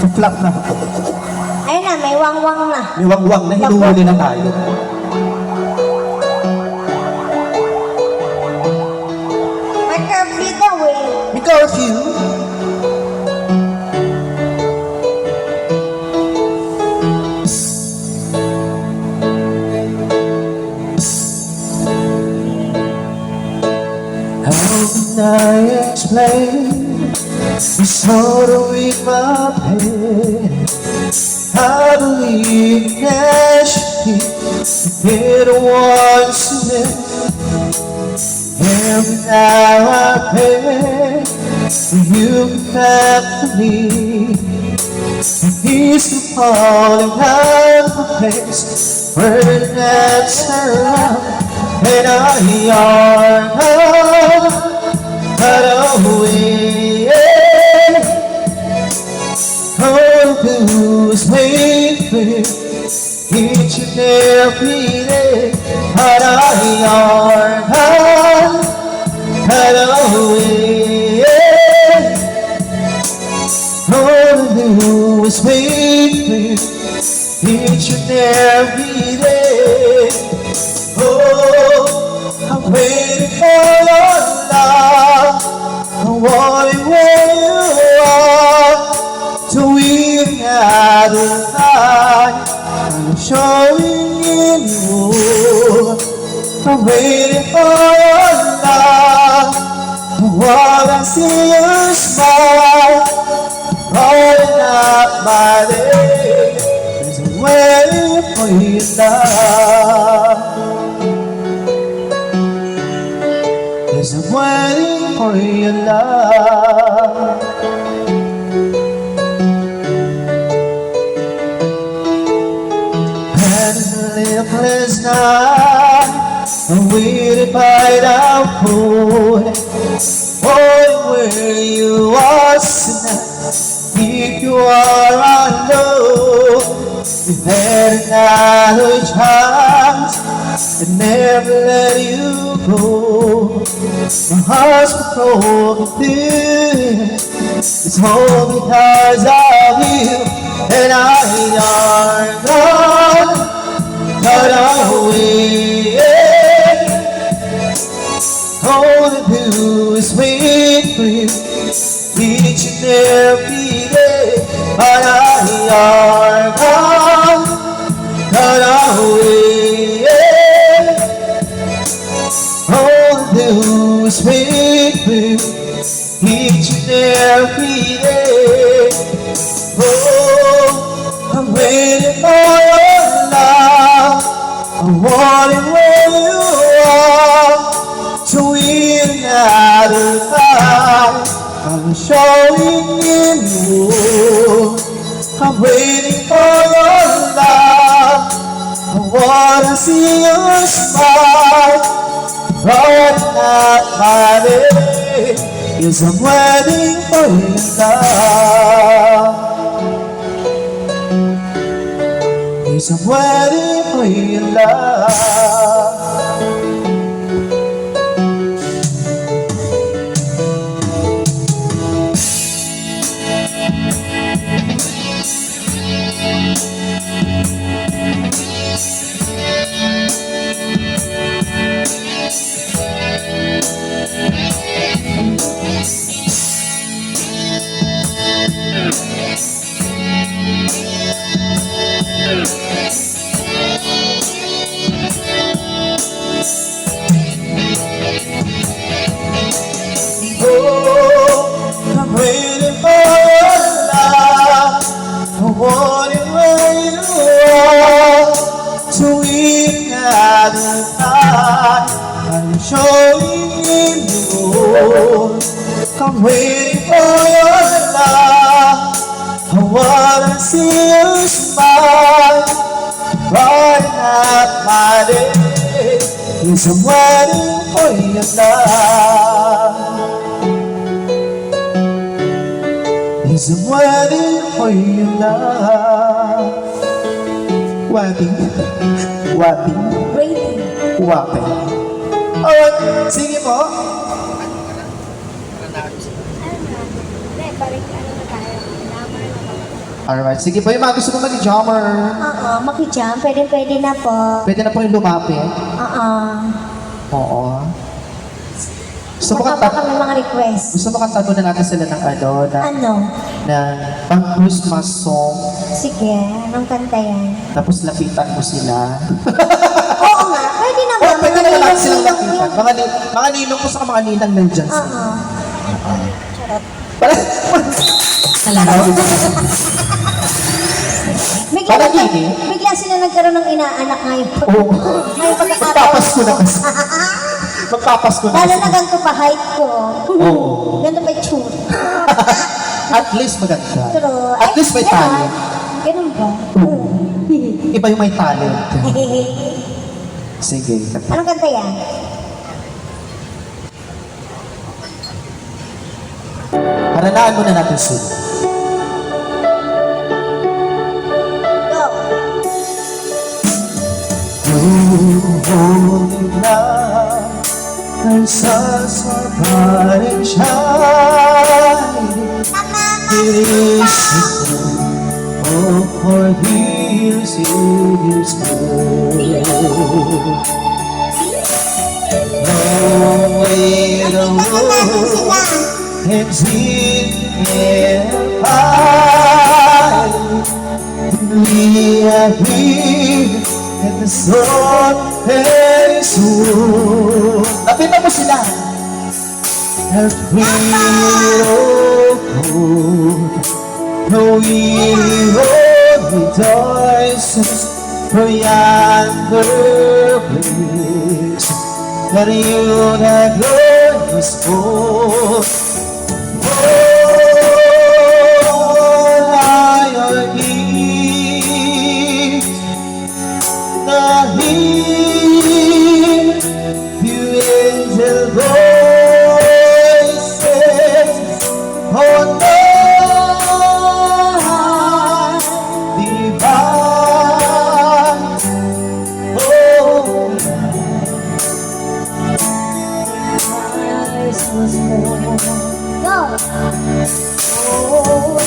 Flat na. Ayun na, may wangwang na. May wangwang na, hinuhuli na tayo. May curfew daw eh. May curfew. How can I explain this sorrow in my pain? I believe naturally the ones to live. Every now I pray for you come back to me. He's the falling out of the place where the nets are around, and I are cut away. All I do is wait for you each and every day, but I are cut away. All I do is wait for you each and every day. Oh, I'm waiting for your love. I'm wanting where you are, till we had a night. I'm showing in you. I'm waiting for your love. I wanna see you smile. Rolling up my day, there's a waiting for your love. There's a waiting for your love. And in the sleepless night, I'm waiting by the pool, wondering where you are tonight. If you are alone, you've had another chance and never let you go. My heart's been broken too. It's all because of you, and I are gone away. All I do is wait for you each and every day, but I are gone away. All I do is wait for you each and every day. Oh, I'm waiting for your love. I'm wanting where you are, to win out of life. I'm showing in you. I'm waiting for your love. I wanna see you smile. Rolling up my day, yes, I'm waiting for your love. Yes, I'm waiting for your love. I'm waiting for your love. I want it where you are, to win at the night. I'm showing in you. I'm waiting for your love. I wanna see you smile. Right up my day, yes, I'm waiting for your love. Yes, I'm waiting for your love. Waiting. Waiting. Waiting. Alright, sige po. Ano na? Hindi, balik ano na tayo. Number na tayo. Alright, sige po yung mga gusto ko mag-jammer. Oo, makijam. Pwede na po. Pwede na po yung lumapit. Oo. Oo. Gusto mo Baka kanta, may mga request. gusto mo kanta na natin sila ng Ano? na pang Christmas song, Sige, anong kanta yan? tapos lapitan mo sila. Oo nga, pwede naman. Oh, pwede naman natin silang ninong-ninong lapitan. yun. Mga ninong ko sa mga ninang nandyan sila. Oo. Charot. Salamat. Bigla, Parang gini. bigla sila nagkaroon ng inaanak ngayon. Oo. Ngayon pagkakataon. Magpapasko na kasi. Magpapasko na Lalo kasi. na ganito pa height ko. Oo. Ganito pa yung tsura. At least maganda. True. At least may talent. Ganun ba? Iba yung may talent. Sige. Anong kanta yan? Paranaan muna natin sila. Go! Holy love, I saw somebody shine. It is oh, for years more. Long way the road, and in high. We are here, and the sun is soon. Lapitan mo sila. Every road, no only rejoices for yonder place that you that Lord was for. All I need, the heat, you angel voices, oh no, divine, oh, Go! Oh,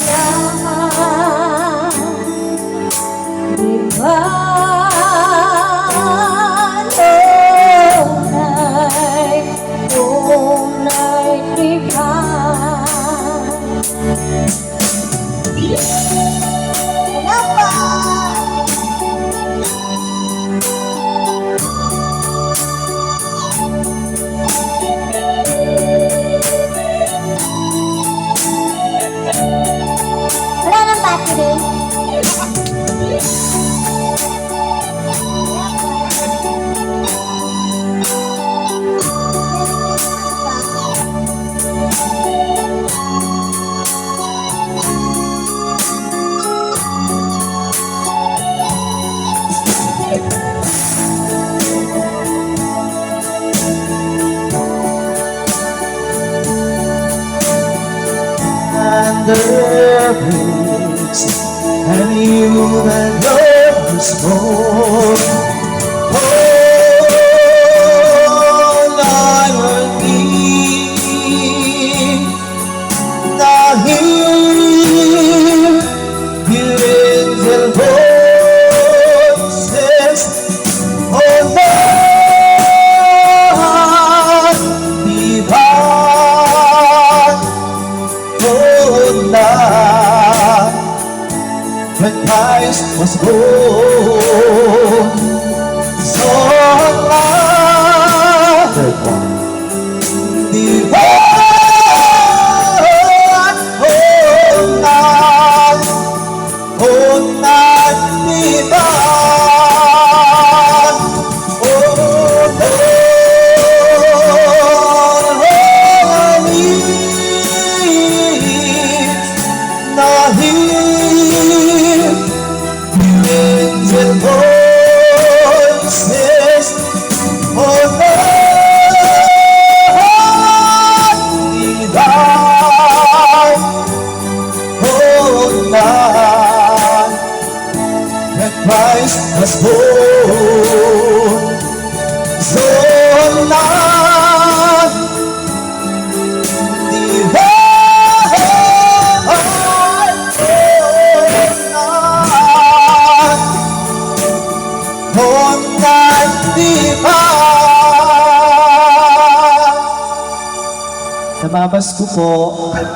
wala nang battery. and the breeze, and you and love is more. All I need, the hear, you angel voices, oh Lord, divine. Oh, now, when Christ was born, so love, divine, oh, now, divine, oh, Christ was born, so now divine, oh, Nagpapasko po.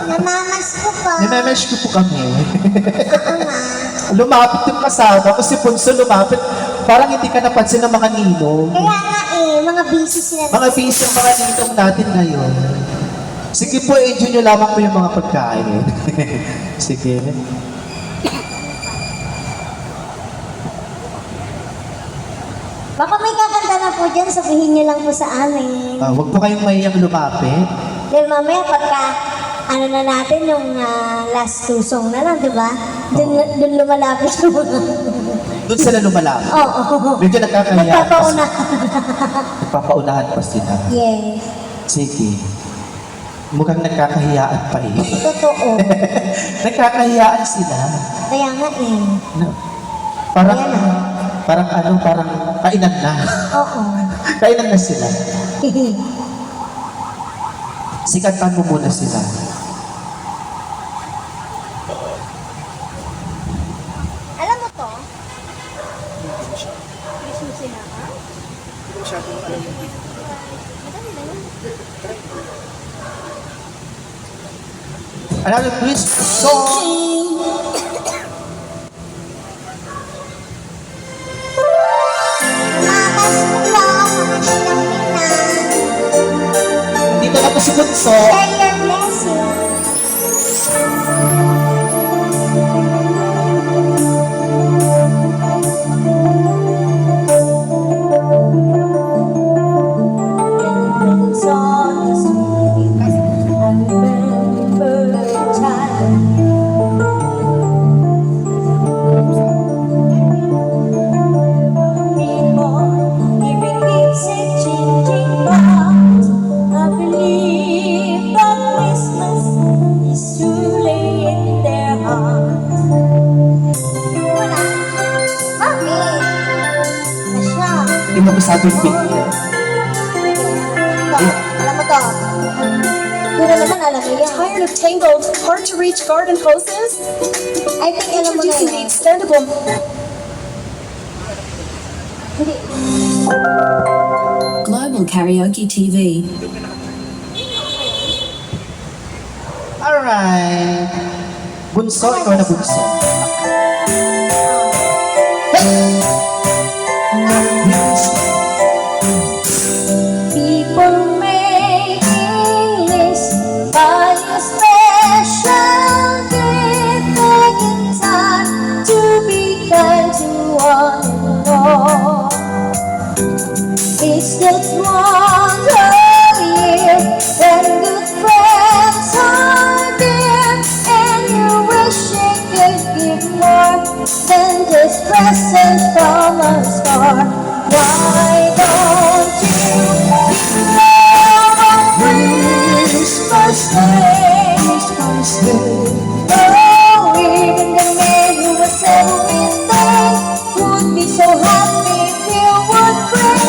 Namamas ko pa. Nimemesh ko po kami. Oo nga. Lumapit yung kasama ko si Punso lumapit. Parang hindi ka napansin ng mga ninong. Kaya nga mga busy sila. Mga busy ang mga ninong natin ngayon. Sige po, enjoy nyo lamang po yung mga pagkain. Sige. Baka may kakanta na po dyan, sabihin niyo lang po sa amin. Huwag po kayong mahiyang lumapit. Dahil mamaya pagka, ano na natin, yung last two song na lang, di ba? Doon lumalapit yung mga... Doon sila lumalapit. Oo. Medyo nagkakahiya. Nagpapauna. Nagpapaunahan pa sila. Yes. Sige. Mukhang nagkakahiyaan pa eh. Totoo. Nagkakahiyaan sila. Kaya nga Na, parang, Ayan na. parang kainan na. Oo. Kainan na sila. Sikatan mo muna sila. Alam mo to? Christmas na ha? Madali na yun. Alam mo, Chris, so... Mamas ko po, mga ninang-ninang. Dito na po si Bunso. Share your blessing. Bells on the street, I remember the time. People giving gifts, exchanging bonds. I believe that Christmas is truly in their hearts. Wala. Bakit? Na siya. Hindi mo masabing bigyan. Ito, alam mo to. Puro naman alam mo yan. Tired of tangled, hard-to-reach garden hoses? I think alam mo na Introducing the yun. extendable... Hindi. Global Karaoke TV. Alright. Bunso, ikaw na bunso. People making lists by a special gift, taking time to be kind to one another. It's just once a year when good friends are there, and you wish you could give more than just presents from a star. Why don't you love on Christmas Day? Oh, even the man who was ever with them would be so happy if you would pray.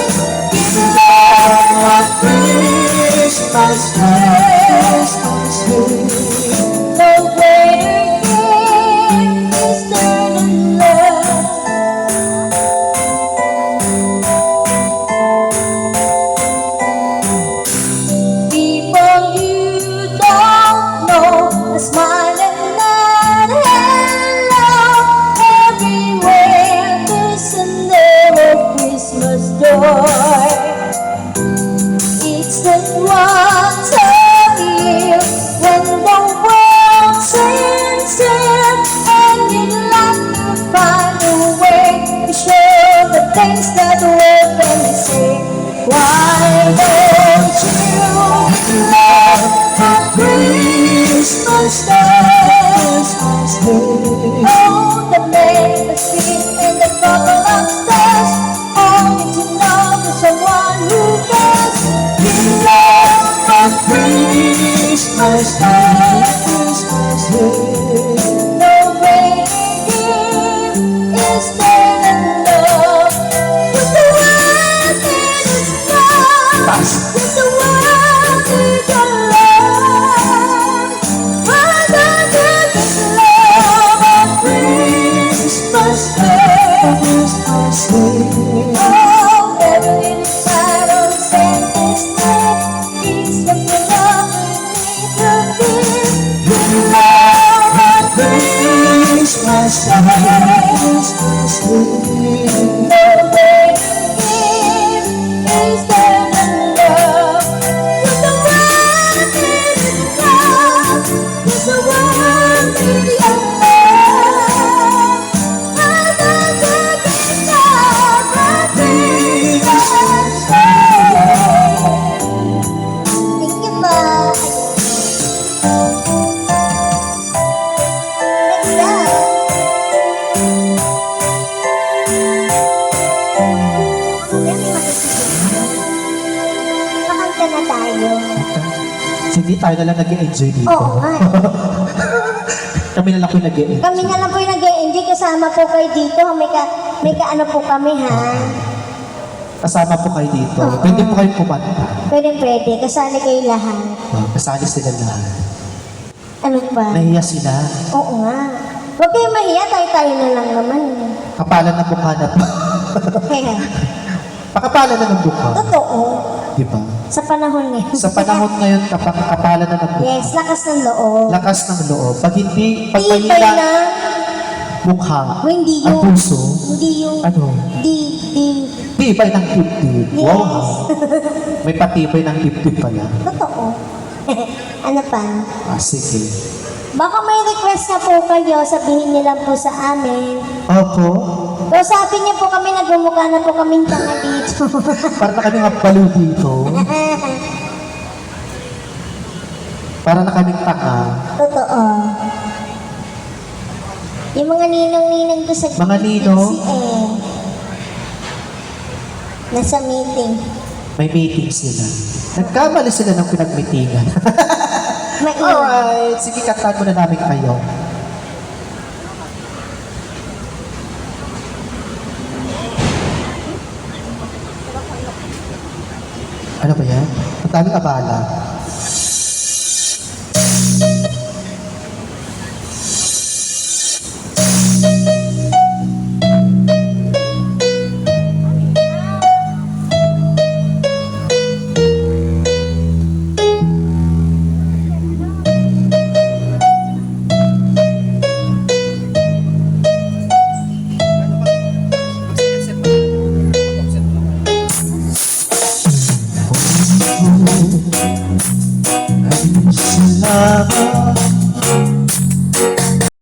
Give love on Christmas Day. No greater gift is there than love. People you don't know are smiling and hello. Everywhere there's an air of Christmas joy. It's that one time year when the world seems sincere, and you'd like to find a way to show the things that world can say. Why don't you love on Christmas Day? Oh, the man must be in the bubble upstairs, only to know there's someone who cares. You love on Christmas Day. No greater gift is there than love. Just the world is love. Just the world is your love. Why don't you just love Christmas Eve. Nowhere here is there no love. There's a world in love. There's a world beyond love. Another gift of a Christmas Eve. Thank you po. Next up. Kakanta na tayo. Hindi tayo na lang nag-enjoy dito. Oo nga. Kami na lang po nag-enjoy. Kami na lang po yung nag-enjoy. Kasama po kayo dito. May kaano po kami, ha? Kasama po kayo dito. Oo. Pwede po kayo kumanta. Pwede. Kasali kayo lahat. Kasali sila lahat. Ano pa? Nahiya sila. Oo nga. Huwag kayong mahiya. Tayo na lang naman. Kapalan ng mukha na po. Kaya, Pakapalan na ng mukha. totoo. Di ba? Sa panahon ngayon. Sa panahon ngayon, kapalan na ng mukha. Yes, lakas ng loob. Lakas ng loob. Pag Tibay mahina na. mukha, Hindi ang yung... puso, Hindi yung... ano? Di... Tibay ng dibdib. Yes. Wow. May patibay ng dibdib pala. Totoo. Ano pa? Sige. Baka may request na po kayo, sabihin niyo lang po sa amin. Opo. Kausapin niyo po kami, nagmumukha na po kaming tanga dito. Para na kami baliw dito. Para na kaming tanga. Totoo. Yung mga ninong-ninang ko sa Mga ninong? nasa meeting. May meeting sila. Nagkamali sila ng pinag-meetingan. Maingat. Alright. Sige, kantaan muna namin kayo. Ano ba yan? Ang daming abala.